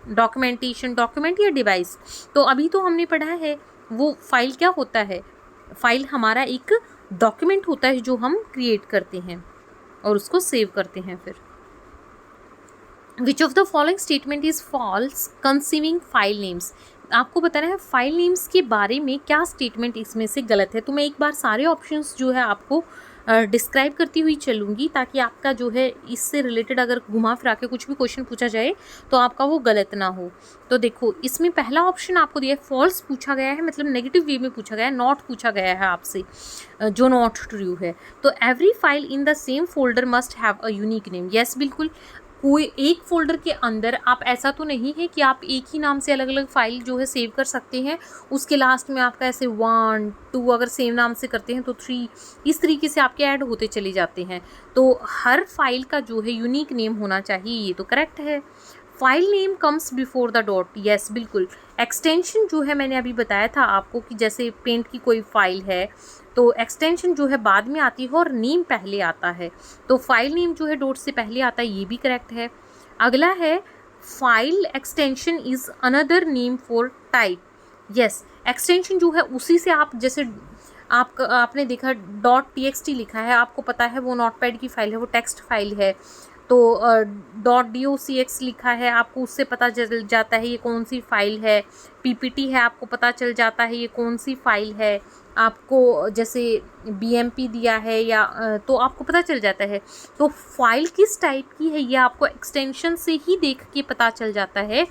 डॉक्यूमेंटेशन, डॉक्यूमेंट या डिवाइस। तो अभी तो हमने पढ़ा है वो फाइल क्या होता है, फाइल हमारा एक डॉक्यूमेंट होता है जो हम क्रिएट करते हैं और उसको सेव करते हैं। फिर which of the following statement is false concerning file names, आपको बताना है फाइल नेम्स के बारे में क्या स्टेटमेंट इसमें से गलत है। तो मैं एक बार सारे ऑप्शंस जो है आपको डिस्क्राइब करती हुई चलूँगी ताकि आपका जो है इससे रिलेटेड अगर घुमा फिरा के कुछ भी क्वेश्चन पूछा जाए तो आपका वो गलत ना हो। तो देखो इसमें पहला ऑप्शन आपको दिया है, फॉल्स पूछा गया है, मतलब नेगेटिव वे में पूछा गया है, नॉट पूछा गया है आपसे, जो नॉट ट्रू है। तो every file in the same folder must have a unique name, yes बिल्कुल। कोई एक फोल्डर के अंदर आप, ऐसा तो नहीं है कि आप एक ही नाम से अलग अलग फाइल जो है सेव कर सकते हैं, उसके लास्ट में आपका ऐसे 1 2 अगर सेम नाम से करते हैं तो 3, इस तरीके से आपके ऐड होते चले जाते हैं। तो हर फाइल का जो है यूनिक नेम होना चाहिए, ये तो करेक्ट है। File name comes before the dot, yes बिल्कुल। एक्सटेंशन जो है मैंने अभी बताया था आपको कि जैसे पेंट की कोई फाइल है तो एक्सटेंशन जो है बाद में आती है और नेम पहले आता है, तो फाइल नेम जो है डॉट से पहले आता है, ये भी करेक्ट है। अगला है, file extension is another name for type, yes. Extension जो है उसी से आप, जैसे आपने देखा .txt लिखा है, आपको पता है वो नोटपैड की फाइल है, वो टेक्स्ट फाइल है। तो .docx लिखा है, आपको उससे पता चल जाता है ये कौन सी फाइल है। ppt है, आपको पता चल जाता है ये कौन सी फाइल है। आपको जैसे bmp दिया है या तो आपको पता चल जाता है। तो फाइल किस टाइप की है ये आपको एक्सटेंशन से ही देख के पता चल जाता है,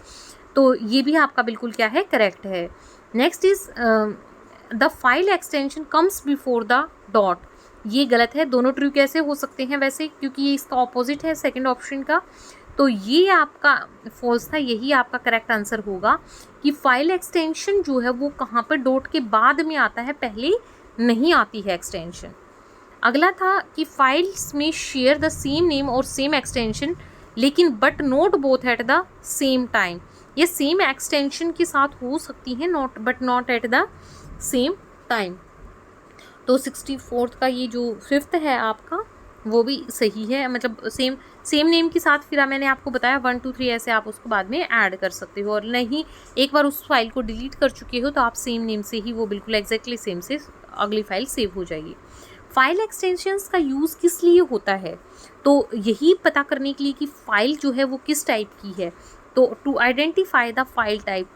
तो ये भी आपका बिल्कुल क्या है, करेक्ट है। Next is the file extension comes before the dot, ये गलत है। दोनों ट्रू कैसे हो सकते हैं वैसे, क्योंकि ये इसका ऑपोजिट है सेकंड ऑप्शन का, तो ये आपका फॉल्स था, यही आपका करेक्ट आंसर होगा कि फाइल एक्सटेंशन जो है वो कहाँ पर डॉट के बाद में आता है, पहले नहीं आती है एक्सटेंशन। अगला था कि फाइल्स में शेयर द सेम नेम और सेम एक्सटेंशन लेकिन but not both at the same time, ये सेम एक्सटेंशन के साथ हो सकती है not but not at the same time. तो 64 का ये जो 5th है आपका वो भी सही है, मतलब सेम नेम के साथ फिर मैंने आपको बताया 1 2 3 ऐसे आप उसको बाद में ऐड कर सकते हो, और नहीं एक बार उस फाइल को डिलीट कर चुके हो तो आप सेम नेम से ही वो बिल्कुल एग्जैक्टली सेम से अगली फाइल सेव हो जाएगी। फाइल एक्सटेंशंस का यूज़ किस लिए होता है, तो यही पता करने के लिए कि फाइल जो है वो किस टाइप की है, तो to identify the file type.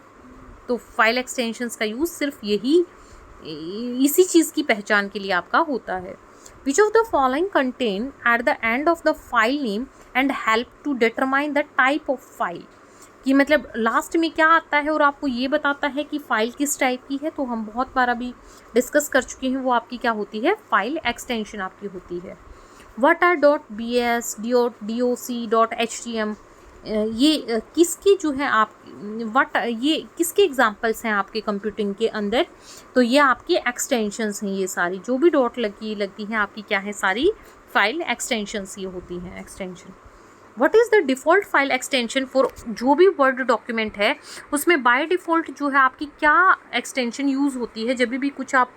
तो फाइल एक्सटेंशंस का यूज़ सिर्फ यही इसी चीज़ की पहचान के लिए आपका होता है। Which of the following contain at the end of the file name and help to determine the type of file, कि मतलब लास्ट में क्या आता है और आपको ये बताता है कि फ़ाइल किस टाइप की है। तो हम बहुत बार अभी डिस्कस कर चुके हैं, वो आपकी क्या होती है, फाइल एक्सटेंशन आपकी होती है। What are .bs, .doc, .htm, ये किसकी जो है आप ये किसके एग्जांपल्स हैं आपके कंप्यूटिंग के अंदर, तो ये आपकी एक्सटेंशंस हैं, ये सारी जो भी डॉट लगती हैं आपकी क्या है, सारी फाइल एक्सटेंशंस ये होती हैं, extension. What is the default file extension for, जो भी वर्ड डॉक्यूमेंट है उसमें बाय डिफ़ॉल्ट जो है आपकी क्या एक्सटेंशन यूज़ होती है, जब भी कुछ आप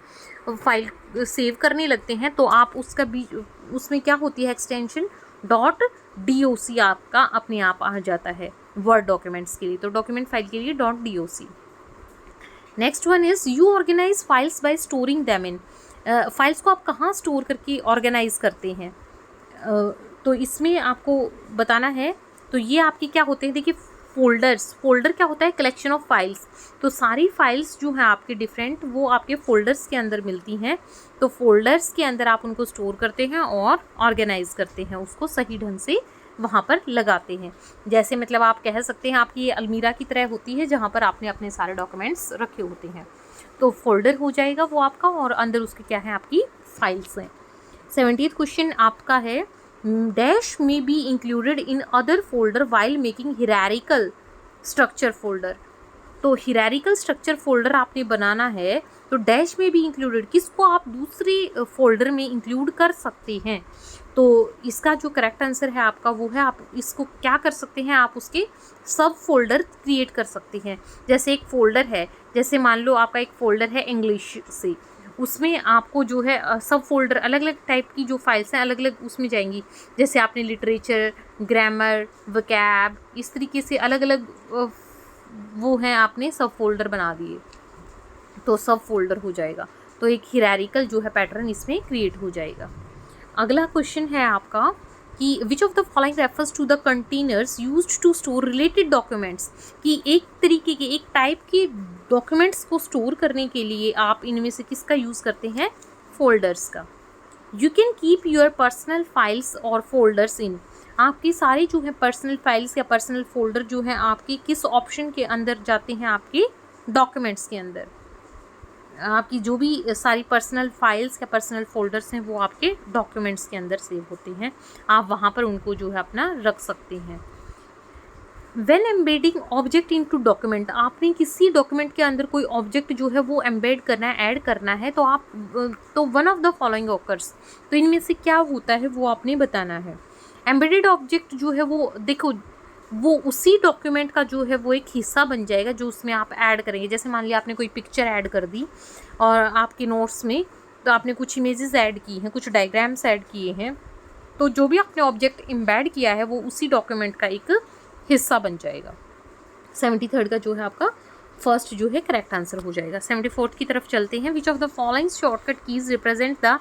फाइल सेव करने लगते हैं तो आप उसका भी उसमें क्या होती है एक्सटेंशन, .doc आपका अपने आप आ जाता है वर्ड डॉक्यूमेंट्स के लिए, तो डॉक्यूमेंट फाइल के लिए .doc। Next one is you organise files by storing them in, files को आप कहाँ स्टोर करके ऑर्गेनाइज करते हैं, तो इसमें आपको बताना है। तो ये आपके क्या होते हैं, देखिए फोल्डर्स, फोल्डर क्या होता है, कलेक्शन ऑफ फाइल्स। तो सारी फाइल्स जो हैं आपके डिफरेंट, वो आपके फोल्डर्स के अंदर मिलती हैं। तो फोल्डर्स के अंदर आप उनको स्टोर करते हैं और ऑर्गेनाइज करते हैं, उसको सही ढंग से वहाँ पर लगाते हैं। जैसे मतलब आप कह सकते हैं आपकी ये अलमीरा की तरह होती है जहाँ पर आपने अपने सारे डॉक्यूमेंट्स रखे होते हैं। तो फोल्डर हो जाएगा वो आपका, और अंदर उसके क्या है, आपकी फाइल्स हैं। 70th क्वेश्चन आपका है, डैश में be included in other folder while making hierarchical structure folder. तो हिरारिकल स्ट्रक्चर फोल्डर आपने बनाना है, तो डैश में भी इंक्लूडेड, किसको आप दूसरे फोल्डर में इंक्लूड कर सकते हैं। तो इसका जो करेक्ट आंसर है आपका वो है, आप इसको क्या कर सकते हैं, आप उसके सब फोल्डर क्रिएट कर सकते हैं। जैसे एक फोल्डर है, जैसे मान लो आपका एक फोल्डर है इंग्लिश से, उसमें आपको जो है सब फोल्डर अलग अलग टाइप की जो फाइल्स हैं अलग अलग उसमें जाएंगी। जैसे आपने लिटरेचर, ग्रामर, वोकैब, इस तरीके से अलग अलग वो हैं, आपने सब फोल्डर बना दिए, तो सब फोल्डर हो जाएगा। तो एक हिरारिकल जो है पैटर्न इसमें क्रिएट हो जाएगा। अगला क्वेश्चन है आपका कि which of the following refers to the containers used to store related documents, कि एक तरीके के, एक टाइप के डॉक्यूमेंट्स को स्टोर करने के लिए आप इनमें से किसका यूज़ करते हैं, फोल्डर्स का। You can keep your personal files और फोल्डर्स इन, आपकी सारी जो है पर्सनल फाइल्स या पर्सनल फोल्डर जो है आपके किस ऑप्शन के अंदर जाते हैं, आपके डॉक्यूमेंट्स के अंदर। आपकी जो भी सारी पर्सनल फाइल्स या पर्सनल फोल्डर्स हैं वो आपके डॉक्यूमेंट्स के अंदर सेव होते हैं, आप वहाँ पर उनको जो है अपना रख सकते हैं। When embedding object into document, आपने किसी डॉक्यूमेंट के अंदर कोई ऑब्जेक्ट जो है वो एम्बेड करना है, ऐड करना है, तो आप तो one of the following occurs, तो इनमें से क्या होता है वो आपने बताना है। एम्बेडेड ऑब्जेक्ट जो है वो देखो, वो उसी डॉक्यूमेंट का जो है वो एक हिस्सा बन जाएगा जो उसमें आप ऐड करेंगे। जैसे मान लिया आपने कोई पिक्चर ऐड कर दी और आपके नोट्स में, तो आपने कुछ इमेजेस ऐड की हैं, कुछ डायग्राम्स ऐड किए हैं, तो जो भी आपने ऑब्जेक्ट एम्बेड किया है वो उसी डॉक्यूमेंट का एक हिस्सा बन जाएगा। 73rd का जो है आपका फर्स्ट जो है करेक्ट आंसर हो जाएगा। 74th की तरफ चलते हैं। विच of the following shortcut keys represent the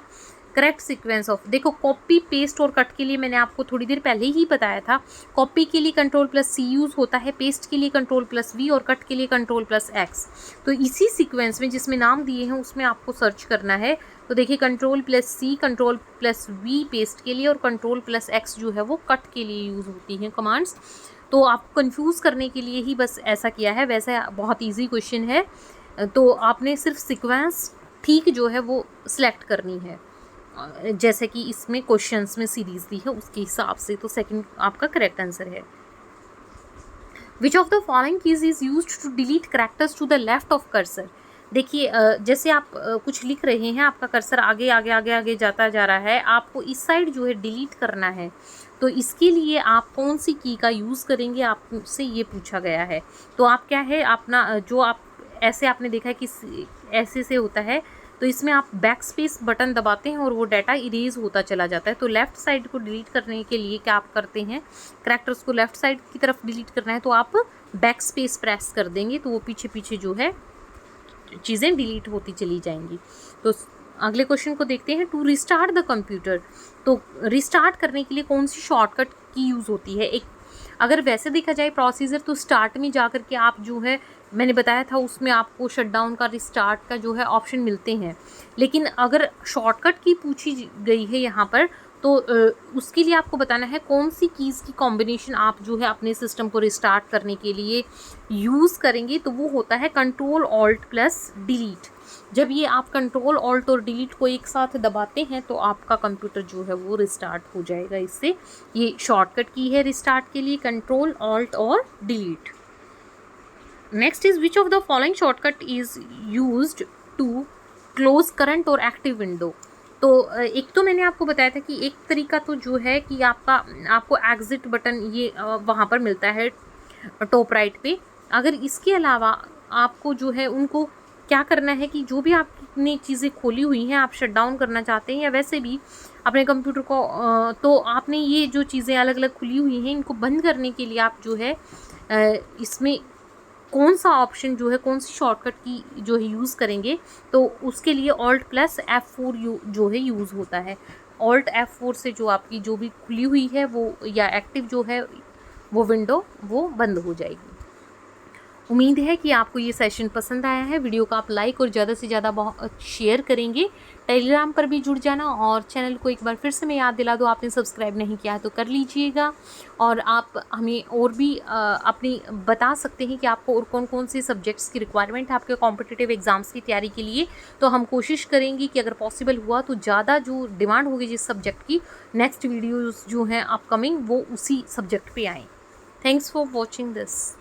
correct sequence of, देखो कॉपी, पेस्ट और कट के लिए मैंने आपको थोड़ी देर पहले ही बताया था। कॉपी के लिए Ctrl+C यूज़ होता है, पेस्ट के लिए Ctrl+V और कट के लिए Ctrl+X। तो इसी सीक्वेंस में जिसमें नाम दिए हैं उसमें आपको सर्च करना है। तो देखिए Ctrl+C, Ctrl+V पेस्ट के लिए और Ctrl+X जो है वो कट के लिए यूज़ होती हैं कमांड्स। तो आपको कंफ्यूज करने के लिए ही बस ऐसा किया है, वैसे बहुत इजी क्वेश्चन है। तो आपने सिर्फ सीक्वेंस ठीक जो है वो सिलेक्ट करनी है, जैसे कि इसमें क्वेश्चंस में सीरीज दी है उसके हिसाब से। तो सेकंड आपका करेक्ट आंसर है। Which of the following keys is used to delete characters to the left of cursor. देखिए जैसे आप कुछ लिख रहे हैं, आपका कर्सर आगे आगे आगे आगे जाता जा रहा है, आपको इस साइड जो है डिलीट करना है, तो इसके लिए आप कौन सी की का यूज़ करेंगे, आपसे ये पूछा गया है। तो आप क्या है, अपना जो आप ऐसे आपने देखा है कि ऐसे से होता है, तो इसमें आप बैक स्पेस बटन दबाते हैं और वो डाटा इरेज होता चला जाता है। तो लेफ़्ट साइड को डिलीट करने के लिए क्या आप करते हैं, कैरेक्टर्स को लेफ़्ट साइड की तरफ डिलीट करना है तो आप बैक स्पेस प्रेस कर देंगे, तो वो पीछे पीछे जो है चीज़ें डिलीट होती चली जाएंगी। तो अगले क्वेश्चन को देखते हैं। टू रिस्टार्ट द कंप्यूटर, तो रिस्टार्ट करने के लिए कौन सी शॉर्टकट की यूज़ होती है। एक अगर वैसे देखा जाए प्रोसीजर, तो स्टार्ट में जाकर के आप जो है, मैंने बताया था उसमें आपको शटडाउन का, रिस्टार्ट का जो है ऑप्शन मिलते हैं। लेकिन अगर शॉर्टकट की पूछी गई है यहाँ पर, तो उसके लिए आपको बताना है कौन सी कीज़ की कॉम्बिनेशन आप जो है अपने सिस्टम को रिस्टार्ट करने के लिए यूज़ करेंगे। तो वो होता है Ctrl+Alt+Delete। जब ये आप Ctrl Alt और Delete को एक साथ दबाते हैं तो आपका कंप्यूटर जो है वो रिस्टार्ट हो जाएगा। इससे ये शॉर्टकट की है रिस्टार्ट के लिए, Ctrl Alt और Delete। Next is which of the following shortcut is used to close current और एक्टिव विंडो। तो एक तो मैंने आपको बताया था कि एक तरीका तो जो है कि आपको एग्जिट बटन ये वहाँ पर मिलता है टॉप राइट पे। अगर इसके अलावा आपको जो है उनको क्या करना है कि जो भी आपने चीज़ें खोली हुई हैं, आप शट डाउन करना चाहते हैं या वैसे भी अपने कंप्यूटर को, तो आपने ये जो चीज़ें अलग अलग खुली हुई हैं इनको बंद करने के लिए आप जो है इसमें कौन सा ऑप्शन जो है, कौन सी शॉर्टकट की जो है यूज़ करेंगे, तो उसके लिए Alt+F4 जो है यूज़ होता है। Alt+F4 से जो आपकी जो भी खुली हुई है वो या एक्टिव जो है वो विंडो वो बंद हो जाएगी। उम्मीद है कि आपको ये सेशन पसंद आया है। वीडियो को आप लाइक और ज़्यादा से ज़्यादा बहुत शेयर करेंगे। टेलीग्राम पर भी जुड़ जाना और चैनल को एक बार फिर से मैं याद दिला दूँ, आपने सब्सक्राइब नहीं किया है तो कर लीजिएगा। और आप हमें और भी अपनी बता सकते हैं कि आपको और कौन कौन से सब्जेक्ट्स की रिक्वायरमेंट है आपके कॉम्पिटिटिव एग्ज़ाम्स की तैयारी के लिए। तो हम कोशिश करेंगे कि अगर पॉसिबल हुआ तो ज़्यादा जो डिमांड होगी जिस सब्जेक्ट की, नेक्स्ट वीडियोज़ जो हैं अपकमिंग वो उसी सब्जेक्ट पर आएँ। Thanks for watching this.